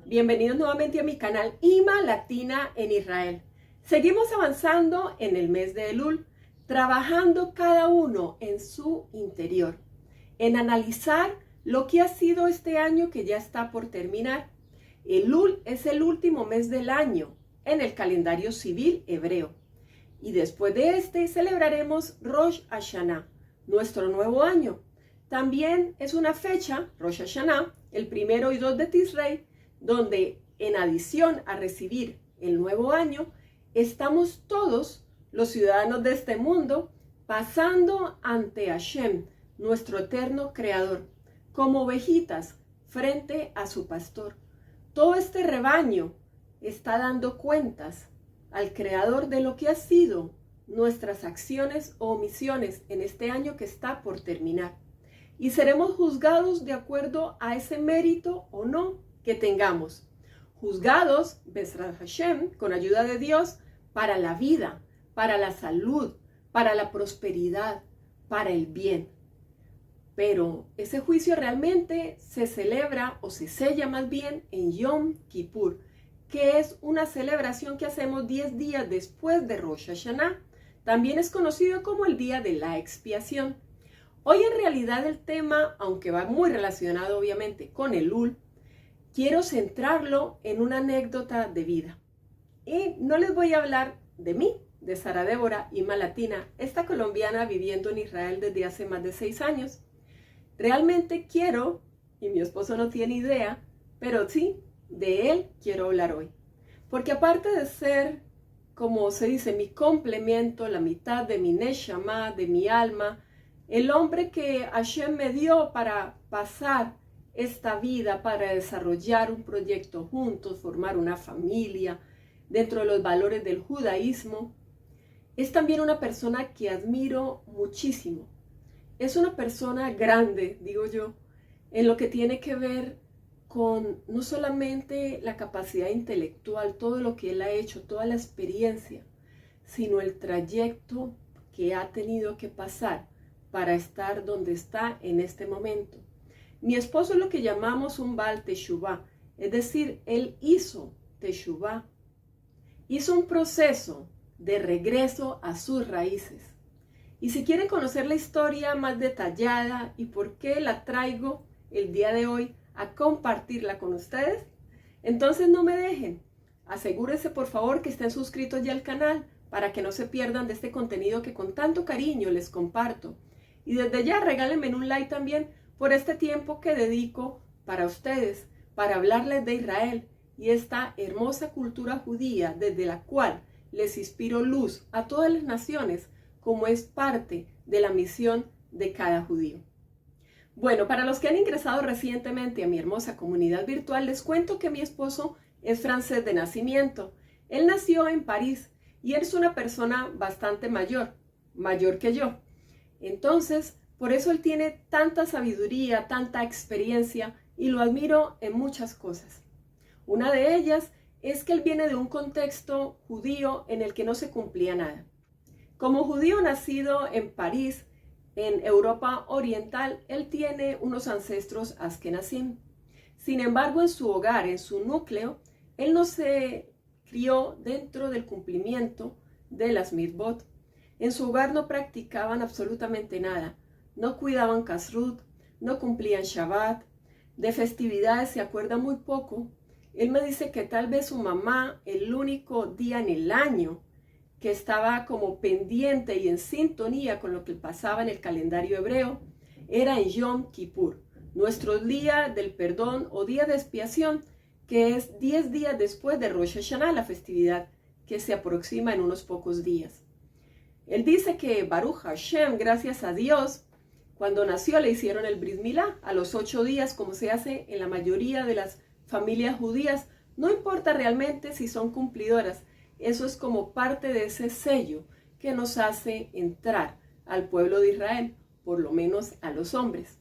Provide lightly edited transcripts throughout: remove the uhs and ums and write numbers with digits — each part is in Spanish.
Bienvenidos nuevamente a mi canal IMA Latina en Israel. Seguimos avanzando en el mes de Elul, trabajando cada uno en su interior, en analizar lo que ha sido este año que ya está por terminar. Elul es el último mes del año en el calendario civil hebreo. Y después de este celebraremos Rosh Hashanah, nuestro nuevo año. También es una fecha, Rosh Hashanah, el 1 y 2 de Tisrei, donde en adición a recibir el nuevo año, estamos todos los ciudadanos de este mundo pasando ante Hashem, nuestro eterno creador, como ovejitas frente a su pastor. Todo este rebaño está dando cuentas al creador de lo que ha sido nuestras acciones o omisiones en este año que está por terminar. Y seremos juzgados de acuerdo a ese mérito o no que tengamos. Juzgados, Bezrat Hashem, con ayuda de Dios, para la vida, para la salud, para la prosperidad, para el bien. Pero ese juicio realmente se celebra o se sella más bien en Yom Kippur, que es una celebración que hacemos 10 días después de Rosh Hashanah. También es conocido como el día de la expiación. Hoy en realidad el tema, aunque va muy relacionado obviamente con Elul, quiero centrarlo en una anécdota de vida. Y no les voy a hablar de mí, de Sara Débora, IMA Latina, esta colombiana viviendo en Israel desde hace más de 6 años. Realmente quiero, y mi esposo no tiene idea, pero sí, de él quiero hablar hoy. Porque aparte de ser, como se dice, mi complemento, la mitad de mi neshama, de mi alma, el hombre que Hashem me dio para pasar esta vida, para desarrollar un proyecto juntos, formar una familia, dentro de los valores del judaísmo, es también una persona que admiro muchísimo. Es una persona grande, digo yo, en lo que tiene que ver con no solamente la capacidad intelectual, todo lo que él ha hecho, toda la experiencia, sino el trayecto que ha tenido que pasar para estar donde está en este momento. Mi esposo es lo que llamamos un Baal Teshuvah, es decir, él hizo Teshuvah, hizo un proceso de regreso a sus raíces. Y si quieren conocer la historia más detallada y por qué la traigo el día de hoy a compartirla con ustedes, entonces no me dejen. Asegúrense por favor que estén suscritos ya al canal para que no se pierdan de este contenido que con tanto cariño les comparto. Y desde ya regálenme un like también por este tiempo que dedico para ustedes, para hablarles de Israel y esta hermosa cultura judía desde la cual les inspiro luz a todas las naciones, como es parte de la misión de cada judío. Bueno, para los que han ingresado recientemente a mi hermosa comunidad virtual, les cuento que mi esposo es francés de nacimiento. Él nació en París y él es una persona bastante mayor que yo. Entonces, por eso él tiene tanta sabiduría, tanta experiencia y lo admiro en muchas cosas. Una de ellas es que él viene de un contexto judío en el que no se cumplía nada. Como judío nacido en París, en Europa Oriental, él tiene unos ancestros askenazim. Sin embargo, en su hogar, en su núcleo, él no se crió dentro del cumplimiento de las mitzvot. En su hogar no practicaban absolutamente nada. No cuidaban kashrut, no cumplían Shabbat. De festividades se acuerda muy poco. Él me dice que tal vez su mamá, el único día en el año que estaba como pendiente y en sintonía con lo que pasaba en el calendario hebreo, era en Yom Kippur, nuestro día del perdón o día de expiación, que es 10 días después de Rosh Hashanah, la festividad que se aproxima en unos pocos días. Él dice que Baruch Hashem, gracias a Dios, cuando nació le hicieron el Brit Milá a los 8 días, como se hace en la mayoría de las familias judías. No importa realmente si son cumplidoras, eso es como parte de ese sello que nos hace entrar al pueblo de Israel, por lo menos a los hombres.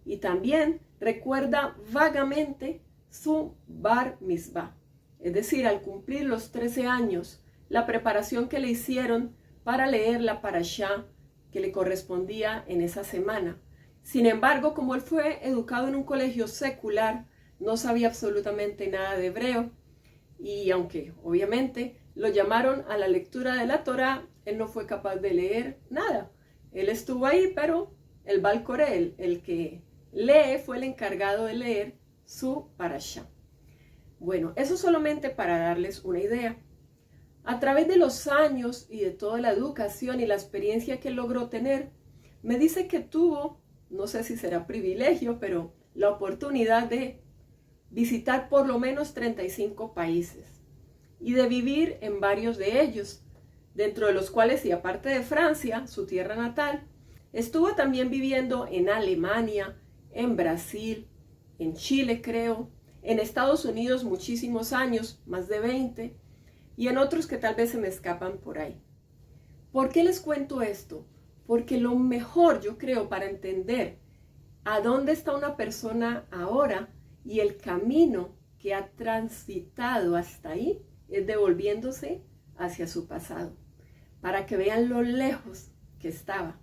Y también recuerda vagamente su Bar Mitzvah, es decir, al cumplir los 13 años, la preparación que le hicieron para leer la parashá que le correspondía en esa semana. Sin embargo, como él fue educado en un colegio secular, no sabía absolutamente nada de hebreo y aunque obviamente lo llamaron a la lectura de la Torá, él no fue capaz de leer nada. Él estuvo ahí, pero el Baal Koré, el que lee, fue el encargado de leer su parashá. Bueno, eso solamente para darles una idea. A través de los años y de toda la educación y la experiencia que logró tener, me dice que tuvo, no sé si será privilegio, pero la oportunidad de visitar por lo menos 35 países y de vivir en varios de ellos, dentro de los cuales, y aparte de Francia, su tierra natal, estuvo también viviendo en Alemania, en Brasil, en Chile creo, en Estados Unidos muchísimos años, más de 20, y en otros que tal vez se me escapan por ahí. ¿Por qué les cuento esto? Porque lo mejor, yo creo, para entender a dónde está una persona ahora y el camino que ha transitado hasta ahí, es devolviéndose hacia su pasado, para que vean lo lejos que estaba.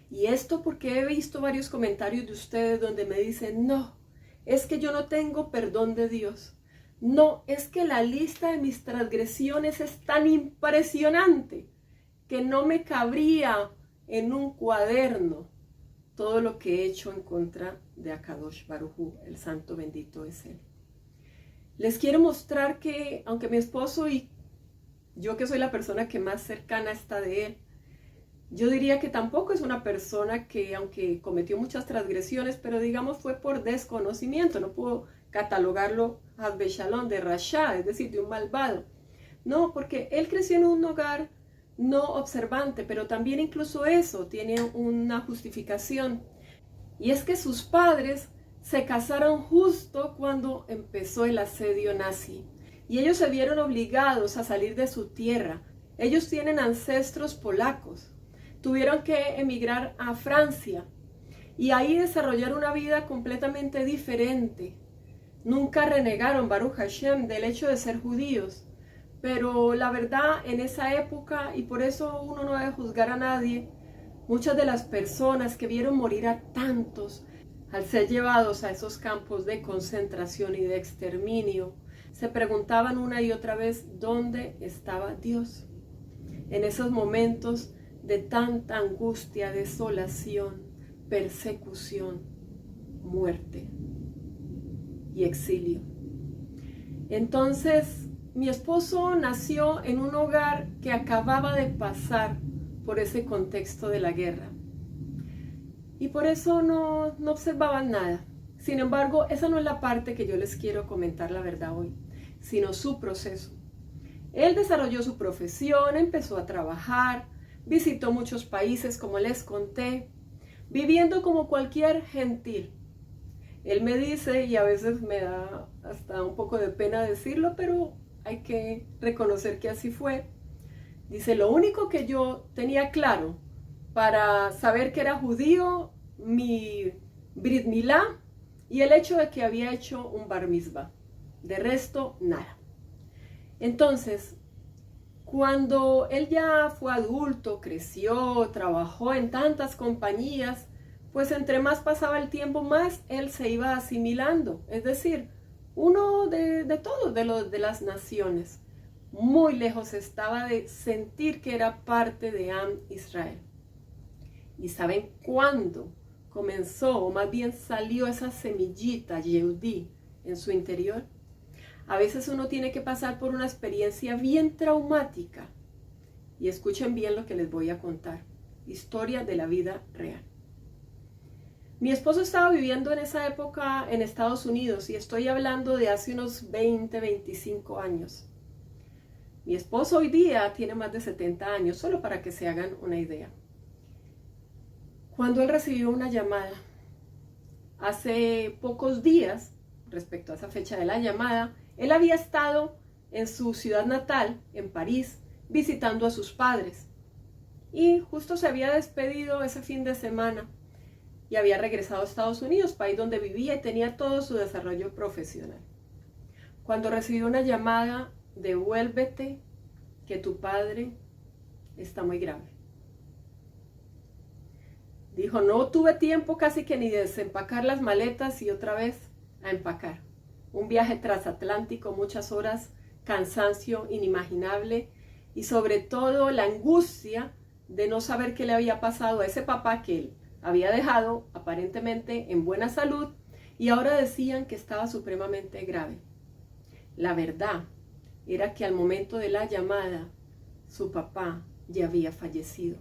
Y esto porque he visto varios comentarios de ustedes donde me dicen, no, es que yo no tengo perdón de Dios. No, es que la lista de mis transgresiones es tan impresionante que no me cabría en un cuaderno todo lo que he hecho en contra de Akadosh Baruj Hu, el santo bendito es Él. Les quiero mostrar que, aunque mi esposo y yo que soy la persona que más cercana está de él, yo diría que tampoco es una persona que, aunque cometió muchas transgresiones, pero digamos fue por desconocimiento, no puedo catalogarlo Hasbe Shalom de Rasha, es decir, de un malvado. No, porque él creció en un hogar no observante, pero también incluso eso tiene una justificación. Y es que sus padres se casaron justo cuando empezó el asedio nazi. Y ellos se vieron obligados a salir de su tierra. Ellos tienen ancestros polacos. Tuvieron que emigrar a Francia y ahí desarrollar una vida completamente diferente. Nunca renegaron, Baruch Hashem, del hecho de ser judíos. Pero la verdad, en esa época, y por eso uno no debe juzgar a nadie, muchas de las personas que vieron morir a tantos al ser llevados a esos campos de concentración y de exterminio, se preguntaban una y otra vez dónde estaba Dios. En esos momentos de tanta angustia, desolación, persecución, muerte y exilio. Entonces, mi esposo nació en un hogar que acababa de pasar por ese contexto de la guerra. Y por eso no observaban nada. Sin embargo, esa no es la parte que yo les quiero comentar la verdad hoy, sino su proceso. Él desarrolló su profesión, empezó a trabajar, visitó muchos países, como les conté, viviendo como cualquier gentil. Él me dice, y a veces me da hasta un poco de pena decirlo, pero hay que reconocer que así fue. Dice, lo único que yo tenía claro para saber que era judío, mi Brit Milá y el hecho de que había hecho un Bar Mitzvah. De resto, nada. Entonces, cuando él ya fue adulto, creció, trabajó en tantas compañías, pues entre más pasaba el tiempo, más él se iba asimilando. Es decir, uno de todos, de las naciones. Muy lejos estaba de sentir que era parte de Am Israel. ¿Y saben cuándo comenzó, o más bien salió esa semillita Yehudí en su interior? A veces uno tiene que pasar por una experiencia bien traumática. Y escuchen bien lo que les voy a contar. Historia de la vida real. Mi esposo estaba viviendo en esa época en Estados Unidos y estoy hablando de hace unos 20, 25 años. Mi esposo hoy día tiene más de 70 años, solo para que se hagan una idea. Cuando él recibió una llamada, hace pocos días, respecto a esa fecha de la llamada, él había estado en su ciudad natal, en París, visitando a sus padres. Y justo se había despedido ese fin de semana y había regresado a Estados Unidos, país donde vivía y tenía todo su desarrollo profesional. Cuando recibió una llamada, devuélvete, que tu padre está muy grave. Dijo, no tuve tiempo casi que ni de desempacar las maletas y otra vez a empacar. un viaje transatlántico, muchas horas, cansancio inimaginable y sobre todo la angustia de no saber qué le había pasado a ese papá que él había dejado aparentemente en buena salud y ahora decían que estaba supremamente grave. La verdad era que al momento de la llamada su papá ya había fallecido,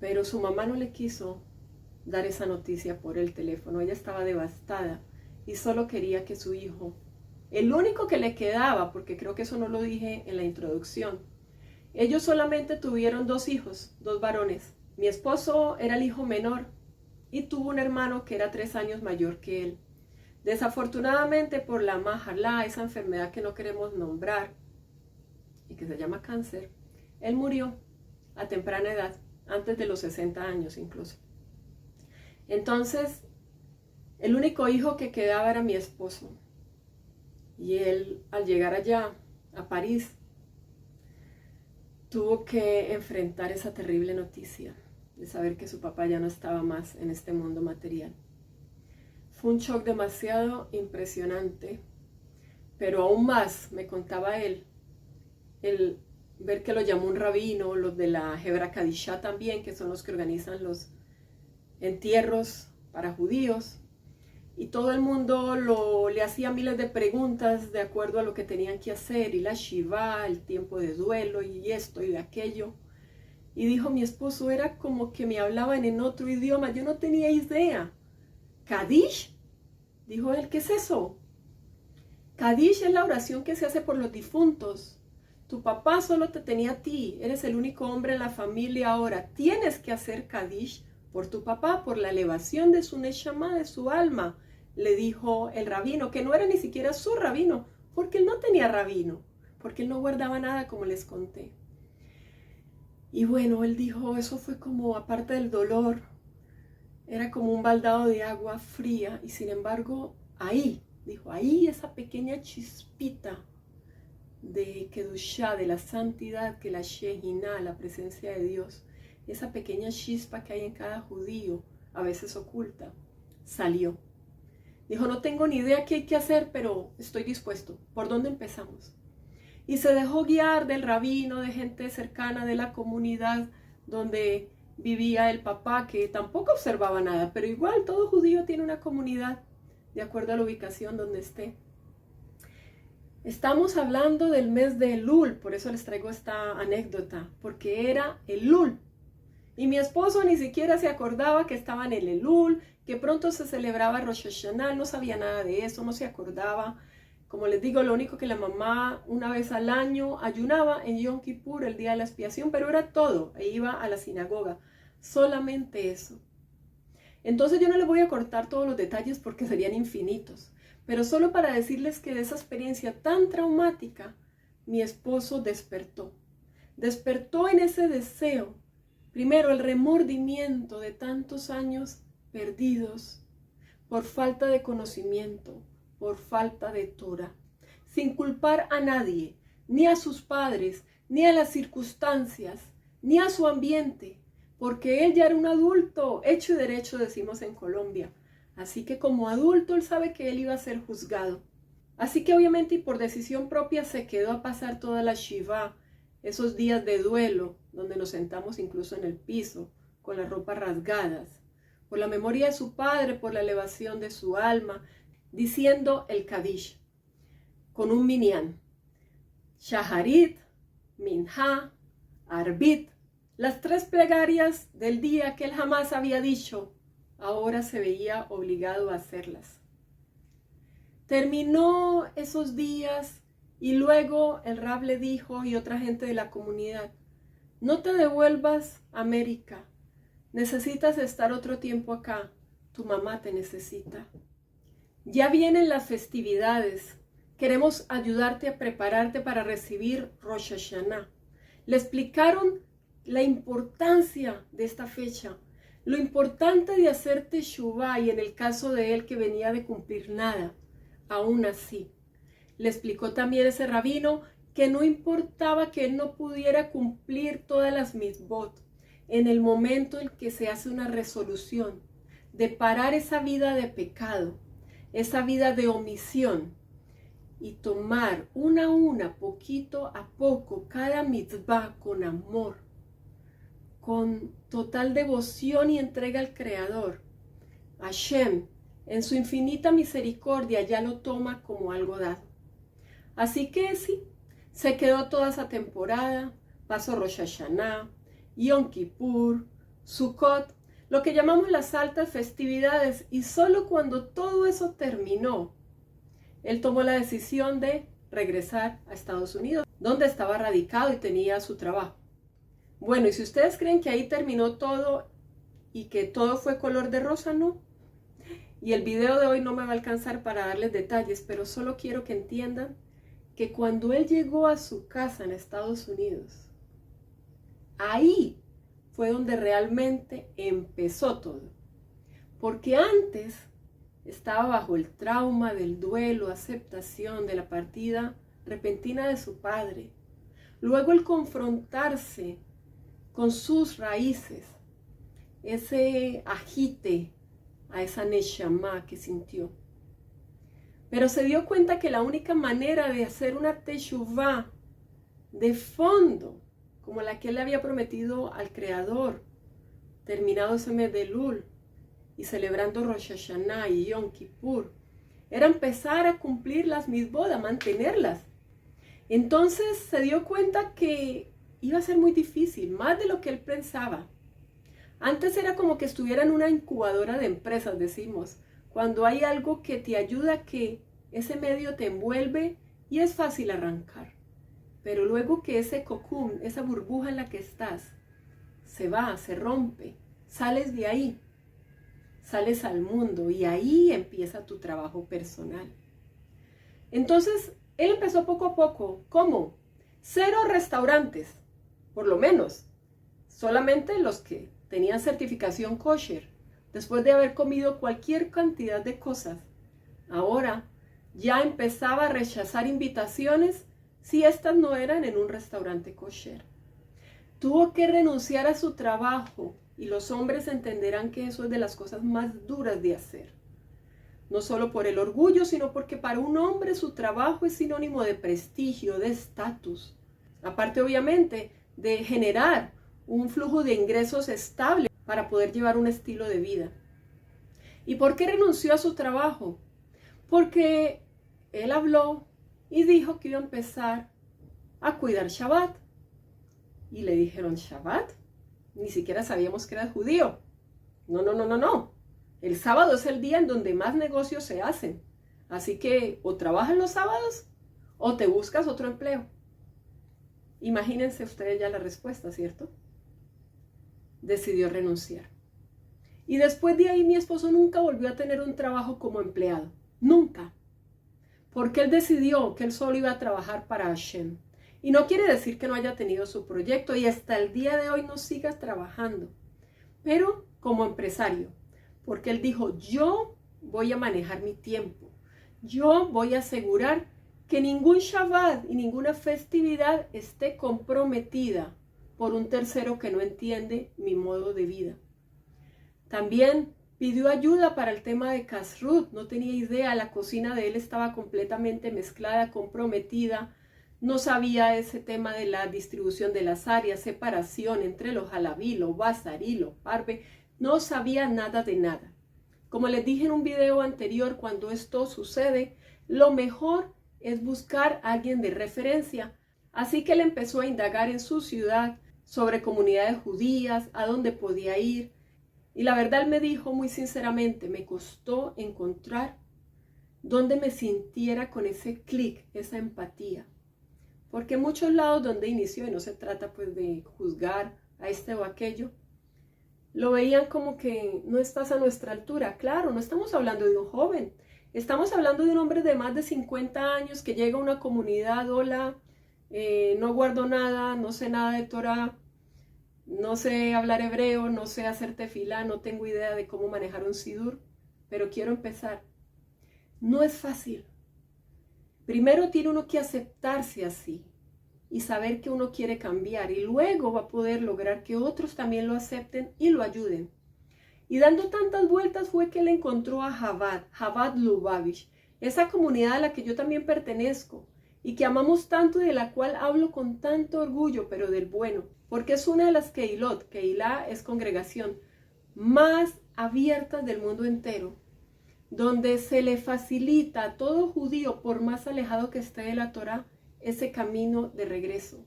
pero su mamá no le quiso dar esa noticia por el teléfono. Ella estaba devastada y solo quería que su hijo, el único que le quedaba, porque creo que eso no lo dije en la introducción, ellos solamente tuvieron 2 hijos, 2 varones. Mi esposo era el hijo menor y tuvo un hermano que era 3 años mayor que él. Desafortunadamente por la majalá, esa enfermedad que no queremos nombrar y que se llama cáncer, él murió a temprana edad, antes de los 60 años incluso. Entonces, el único hijo que quedaba era mi esposo. Y él, al llegar allá, a París, tuvo que enfrentar esa terrible noticia de saber que su papá ya no estaba más en este mundo material. Fue un shock demasiado impresionante, pero aún más, me contaba él, el ver que lo llamó un rabino, los de la Hebra Kadishá también, que son los que organizan los entierros para judíos, y todo el mundo le hacía miles de preguntas de acuerdo a lo que tenían que hacer, y la Shiva, el tiempo de duelo, y esto y de aquello. Y dijo mi esposo, era como que me hablaban en otro idioma, yo no tenía idea. ¿Kadish? Dijo él, ¿qué es eso? Kadish es la oración que se hace por los difuntos. Tu papá solo te tenía a ti, eres el único hombre en la familia ahora. Tienes que hacer Kadish por tu papá, por la elevación de su neshama, de su alma, le dijo el rabino, que no era ni siquiera su rabino, porque él no tenía rabino, porque él no guardaba nada, como les conté. Y bueno, él dijo, eso fue como, aparte del dolor, era como un baldado de agua fría, y sin embargo, ahí, dijo, ahí esa pequeña chispita de Kedushá, de la santidad, que la Shehinah, la presencia de Dios, esa pequeña chispa que hay en cada judío, a veces oculta, salió. Dijo, no tengo ni idea qué hay que hacer, pero estoy dispuesto. ¿Por dónde empezamos? Y se dejó guiar del rabino, de gente cercana de la comunidad donde vivía el papá, que tampoco observaba nada, pero igual todo judío tiene una comunidad, de acuerdo a la ubicación donde esté. Estamos hablando del mes de Elul, por eso les traigo esta anécdota, porque era Elul. Y mi esposo ni siquiera se acordaba que estaba en el Elul, que pronto se celebraba Rosh Hashanah, no sabía nada de eso, no se acordaba. Como les digo, lo único que la mamá una vez al año ayunaba en Yom Kippur, el día de la expiación, pero era todo, e iba a la sinagoga, solamente eso. Entonces yo no les voy a cortar todos los detalles porque serían infinitos, pero solo para decirles que de esa experiencia tan traumática, mi esposo despertó. Despertó en ese deseo, primero el remordimiento de tantos años perdidos por falta de conocimiento, por falta de Torah, sin culpar a nadie, ni a sus padres, ni a las circunstancias, ni a su ambiente, porque él ya era un adulto, hecho y derecho, decimos en Colombia. Así que como adulto él sabe que él iba a ser juzgado. Así que obviamente y por decisión propia se quedó a pasar toda la Shiva, esos días de duelo, donde nos sentamos incluso en el piso, con las ropas rasgadas, por la memoria de su padre, por la elevación de su alma, diciendo el Kadish, con un minyan, Shaharit, Minha, Arbit, las 3 plegarias del día que él jamás había dicho, ahora se veía obligado a hacerlas. Terminó esos días y luego el Rab le dijo y otra gente de la comunidad, no te devuelvas a América, necesitas estar otro tiempo acá, tu mamá te necesita. Ya vienen las festividades, queremos ayudarte a prepararte para recibir Rosh Hashanah. Le explicaron la importancia de esta fecha, lo importante de hacer Teshuvah y en el caso de él que venía de cumplir nada, aún así. Le explicó también ese rabino que no importaba que él no pudiera cumplir todas las mitzvot, en el momento en que se hace una resolución de parar esa vida de pecado, esa vida de omisión y tomar una a una, poquito a poco, cada mitzvah con amor, con total devoción y entrega al Creador, Hashem, en su infinita misericordia, ya lo toma como algo dado. Así que sí, se quedó toda esa temporada, pasó Rosh Hashanah, Yom Kippur, Sukkot, lo que llamamos las altas festividades, y solo cuando todo eso terminó, él tomó la decisión de regresar a Estados Unidos, donde estaba radicado y tenía su trabajo. Bueno, y si ustedes creen que ahí terminó todo y que todo fue color de rosa, no. Y el video de hoy no me va a alcanzar para darles detalles, pero solo quiero que entiendan que cuando él llegó a su casa en Estados Unidos, ahí fue donde realmente empezó todo. Porque antes estaba bajo el trauma del duelo, aceptación de la partida repentina de su padre. Luego el confrontarse con sus raíces, ese agite a esa neshama que sintió. Pero se dio cuenta que la única manera de hacer una teshuvá de fondo, como la que él le había prometido al Creador, terminado ese mes de Elul y celebrando Rosh Hashanah y Yom Kippur, era empezar a cumplir las mitzvot, a mantenerlas. Entonces se dio cuenta que iba a ser muy difícil, más de lo que él pensaba. Antes era como que estuviera en una incubadora de empresas, decimos, cuando hay algo que te ayuda a que ese medio te envuelve y es fácil arrancar. Pero luego que ese cocoon, esa burbuja en la que estás, se va, se rompe, sales de ahí, sales al mundo y ahí empieza tu trabajo personal. Entonces, él empezó poco a poco. ¿Cómo? 0 restaurantes, por lo menos. Solamente los que tenían certificación kosher, después de haber comido cualquier cantidad de cosas. Ahora ya empezaba a rechazar invitaciones si estas no eran en un restaurante kosher. Tuvo que renunciar a su trabajo y los hombres entenderán que eso es de las cosas más duras de hacer. No solo por el orgullo, sino porque para un hombre su trabajo es sinónimo de prestigio, de estatus. Aparte, obviamente, de generar un flujo de ingresos estable para poder llevar un estilo de vida. ¿Y por qué renunció a su trabajo? Porque él habló y dijo que iba a empezar a cuidar Shabbat. Y le dijeron, ¿Shabbat? Ni siquiera sabíamos que eras judío. No. El sábado es el día en donde más negocios se hacen. Así que o trabajas los sábados o te buscas otro empleo. Imagínense ustedes ya la respuesta, ¿cierto? Decidió renunciar. Y después de ahí mi esposo nunca volvió a tener un trabajo como empleado. Nunca. Porque él decidió que él solo iba a trabajar para Hashem. Y no quiere decir que no haya tenido su proyecto y hasta el día de hoy no sigas trabajando. Pero como empresario. Porque él dijo, yo voy a manejar mi tiempo. Yo voy a asegurar que ningún Shabbat y ninguna festividad esté comprometida por un tercero que no entiende mi modo de vida. También pidió ayuda para el tema de kashrut. No tenía idea, la cocina de él estaba completamente mezclada, comprometida. No sabía ese tema de la distribución de las áreas, separación entre los halabí, los basarí, los parve. No sabía nada de nada. Como les dije en un video anterior, cuando esto sucede, lo mejor es buscar a alguien de referencia. Así que él empezó a indagar en su ciudad sobre comunidades judías, a dónde podía ir. Y la verdad él me dijo muy sinceramente, me costó encontrar donde me sintiera con ese clic, esa empatía. Porque en muchos lados donde inició, y no se trata pues de juzgar a este o aquello, lo veían como que no estás a nuestra altura. Claro, no estamos hablando de un joven, estamos hablando de un hombre de más de 50 años que llega a una comunidad, hola, no guardo nada, no sé nada de Torah, no sé hablar hebreo, no sé hacer tefilá, no tengo idea de cómo manejar un sidur, pero quiero empezar. No es fácil. Primero tiene uno que aceptarse así y saber que uno quiere cambiar y luego va a poder lograr que otros también lo acepten y lo ayuden. Y dando tantas vueltas fue que él encontró a Chabad Lubavitch, esa comunidad a la que yo también pertenezco y que amamos tanto y de la cual hablo con tanto orgullo, pero del bueno, porque es una de las Keilot, Keilah es congregación, más abiertas del mundo entero, donde se le facilita a todo judío, por más alejado que esté de la Torá, ese camino de regreso,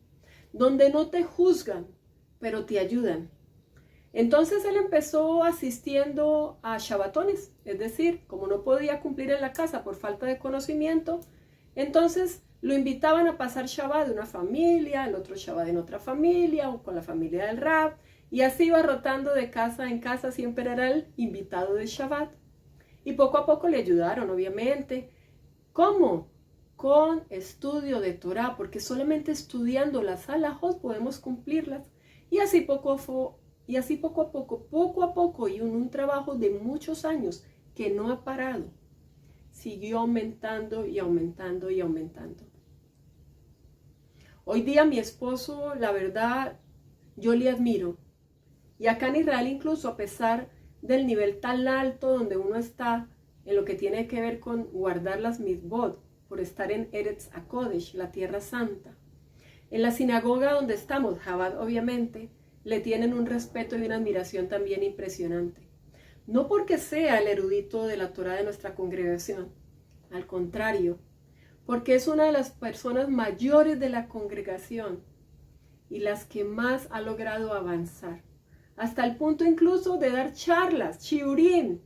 donde no te juzgan, pero te ayudan. Entonces él empezó asistiendo a shabbatones, es decir, como no podía cumplir en la casa por falta de conocimiento, entonces lo invitaban a pasar Shabbat de una familia, el otro Shabbat en otra familia o con la familia del Rab, y así iba rotando de casa en casa, siempre era el invitado de Shabbat. Y poco a poco le ayudaron, obviamente. ¿Cómo? Con estudio de Torah, porque solamente estudiando las halajot podemos cumplirlas. Y así poco a poco, y un trabajo de muchos años que no ha parado, siguió aumentando y aumentando y aumentando. Hoy día mi esposo, la verdad, yo le admiro. Y acá en Israel incluso, a pesar del nivel tan alto donde uno está, en lo que tiene que ver con guardar las mitzvot, por estar en Eretz HaKodesh, la Tierra Santa. En la sinagoga donde estamos, Chabad obviamente, le tienen un respeto y una admiración también impresionante. No porque sea el erudito de la Torá de nuestra congregación, al contrario, porque es una de las personas mayores de la congregación y las que más ha logrado avanzar, hasta el punto incluso de dar charlas, shiurim,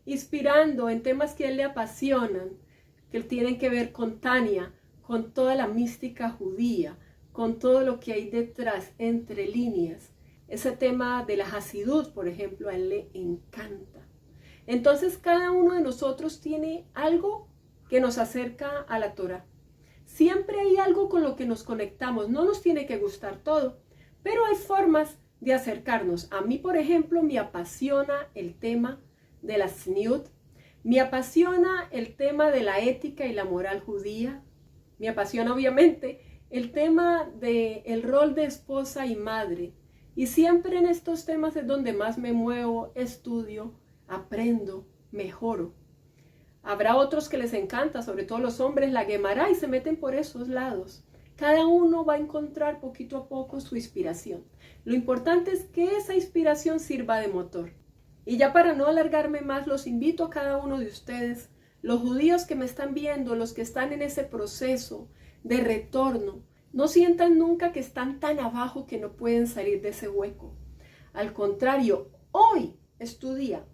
inspirando en temas que a él le apasionan, que tienen que ver con Tania, con toda la mística judía, con todo lo que hay detrás, entre líneas. Ese tema de la Hasidut, por ejemplo, a él le encanta. Entonces cada uno de nosotros tiene algo que nos acerca a la Torah. Siempre hay algo con lo que nos conectamos. No nos tiene que gustar todo, pero hay formas de acercarnos. A mí, por ejemplo, me apasiona el tema de la tzniut. Me apasiona el tema de la ética y la moral judía. Me apasiona, obviamente, el tema del rol de esposa y madre. Y siempre en estos temas es donde más me muevo, estudio, aprendo, mejoro. Habrá otros que les encanta, sobre todo los hombres, la Gemara, y se meten por esos lados. Cada uno va a encontrar poquito a poco su inspiración. Lo importante es que esa inspiración sirva de motor. Y ya para no alargarme más, los invito a cada uno de ustedes, los judíos que me están viendo, los que están en ese proceso de retorno, no sientan nunca que están tan abajo que no pueden salir de ese hueco. Al contrario, hoy es tu día.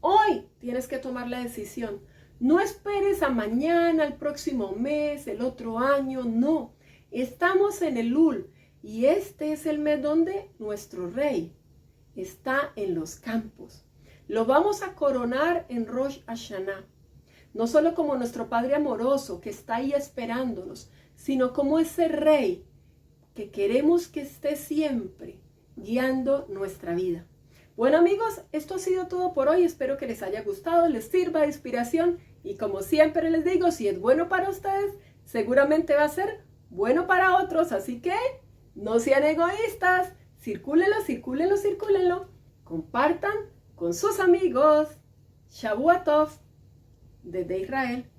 Hoy tienes que tomar la decisión. No esperes a mañana, el próximo mes, el otro año, no. Estamos en el Elul y este es el mes donde nuestro rey está en los campos. Lo vamos a coronar en Rosh Hashanah. No solo como nuestro Padre amoroso que está ahí esperándonos, sino como ese rey que queremos que esté siempre guiando nuestra vida. Bueno amigos, esto ha sido todo por hoy. Espero que les haya gustado, les sirva de inspiración. Y como siempre les digo, si es bueno para ustedes, seguramente va a ser bueno para otros. Así que no sean egoístas. Circúlenlo, circúlenlo, circúlenlo. Compartan con sus amigos. Shavua Tov desde Israel.